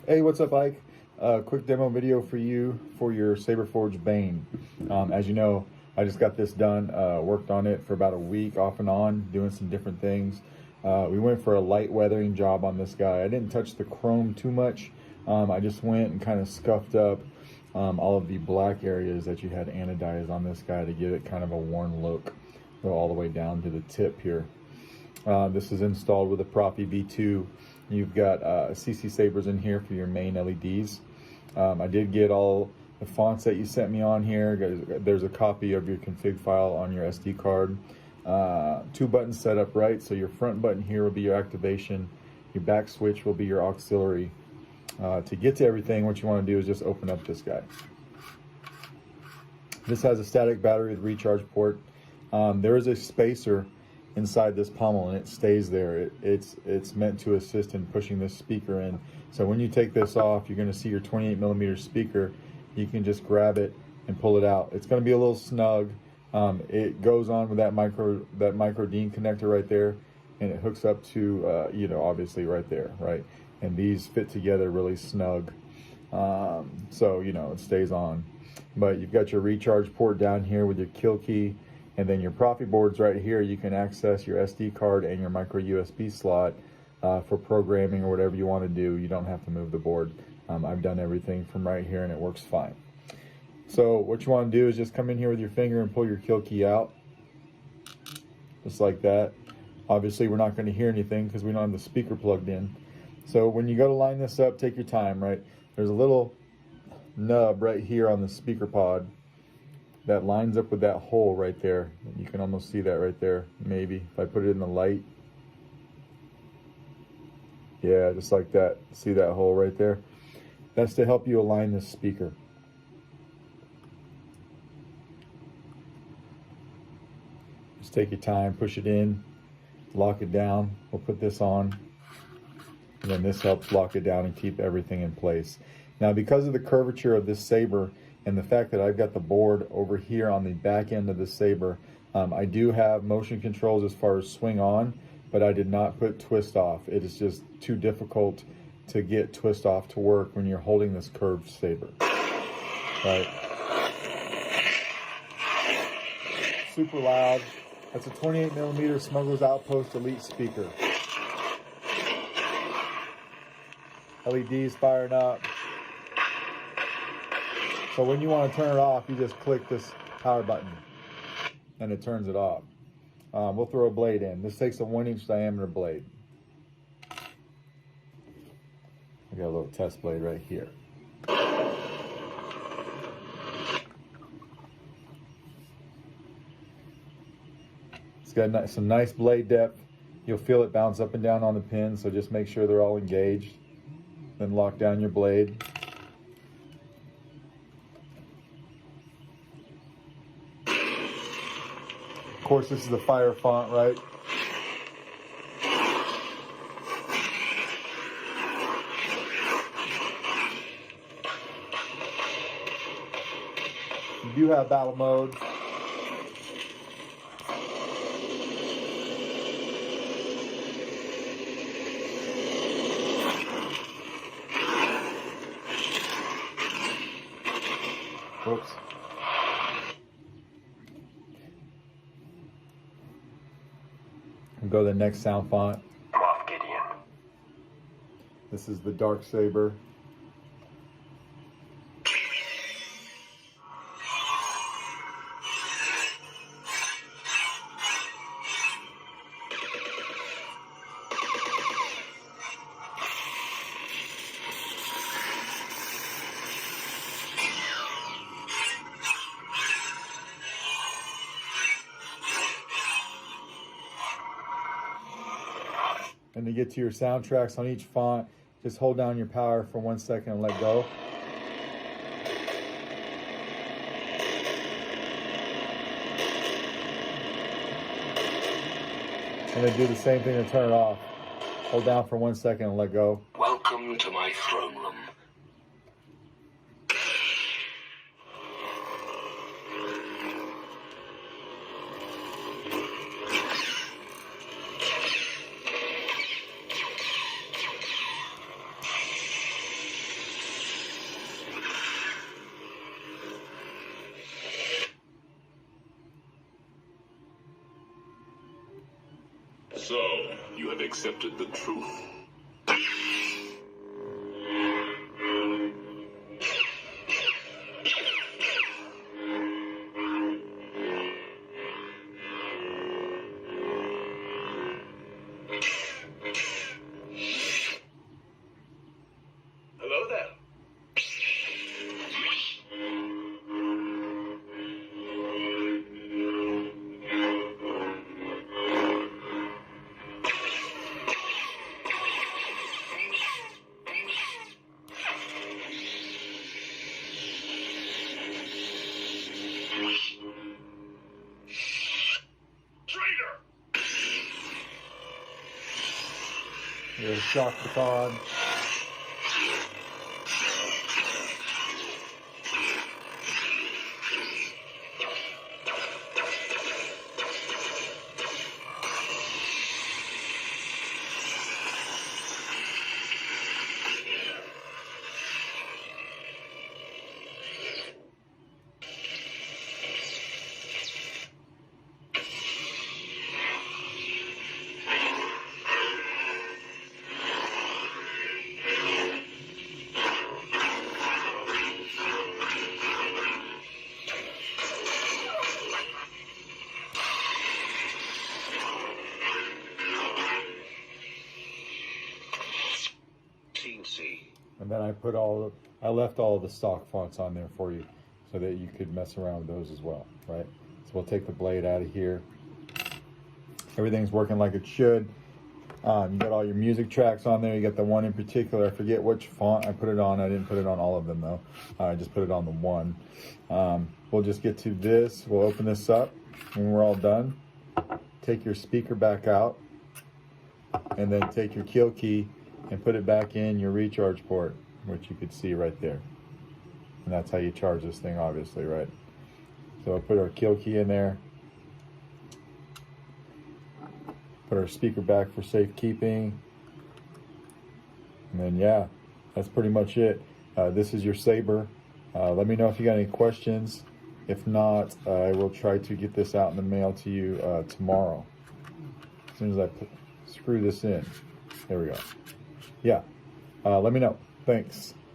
Hey, what's up, Ike? Quick demo video for you for your Saberforge Bane. As you know, I just got this done, worked on it for about a week off and on, doing some different things. We went for a light weathering job on this guy. I didn't touch the chrome too much. I just went and kind of scuffed up all of the black areas that you had anodized on this guy to give it kind of a worn look. Go all the way down to the tip here. This is installed with a Proffie V2. You've got CCSabers in here for your main LEDs. I did get all the fonts that you sent me on here. There's a copy of your config file on your SD card. 2 buttons set up right, so your front button here will be your activation. Your back switch will be your auxiliary. To get to everything, what you want to do is just open up this guy. This has a static battery with recharge port. There is a spacer inside this pommel, and it stays there. It's meant to assist in pushing this speaker in. So when you take this off, you're going to see your 28mm speaker. You can just grab it and pull it out. It's going to be a little snug. It goes on with that micro DIN connector right there, and it hooks up to obviously right there, right? And these fit together really snug, so it stays on. But you've got your recharge port down here with your kill key. And then your Proffie boards right here, you can access your SD card and your micro USB slot for programming or whatever you want to do. You don't have to move the board. I've done everything from right here and it works fine. So what you want to do is just come in here with your finger and pull your kill key out. Just like that. Obviously we're not going to hear anything because we don't have the speaker plugged in. So when you go to line this up, take your time, right? There's a little nub right here on the speaker pod that lines up with that hole right there. You can almost see that right there, maybe. If I put it in the light. Yeah, just like that. See that hole right there? That's to help you align this speaker. Just take your time, push it in, lock it down. We'll put this on. And then this helps lock it down and keep everything in place. Now, because of the curvature of this saber, and the fact that I've got the board over here on the back end of the saber, I do have motion controls as far as swing on, but I did not put twist off. It is just too difficult to get twist off to work when you're holding this curved saber. Right? Super loud. That's a 28mm Smuggler's Outpost Elite speaker. LEDs firing up. So when you want to turn it off, you just click this power button and it turns it off. We'll throw a blade in. This takes a 1-inch diameter blade. I got a little test blade right here. It's got some nice blade depth. You'll feel it bounce up and down on the pins, so just make sure they're all engaged. Then lock down your blade. Of course, this is the fire font, right? You do have battle mode. Whoops. Go to the next sound font. This is the Dark Saber. And to get to your soundtracks on each font, just hold down your power for 1 second and let go. And then do the same thing to turn it off. Hold down for 1 second and let go. Welcome to my throne room. So, you have accepted the truth. Hello there. There's shock baton. And then I left all of the stock fonts on there for you so that you could mess around with those as well, right? So we'll take the blade out of here. Everything's working like it should. You got all your music tracks on there. You got the one in particular. I forget which font I put it on. I didn't put it on all of them though. I just put it on the one. We'll just get to this. We'll open this up when we're all done. Take your speaker back out and then take your kill key and put it back in your recharge port, which you could see right there. And that's how you charge this thing, obviously, right? So I'll put our kill key in there. Put our speaker back for safekeeping. And then, yeah, that's pretty much it. This is your Saber. Let me know if you got any questions. If not, I will try to get this out in the mail to you tomorrow. As soon as I screw this in. There we go. Yeah, let me know. Thanks.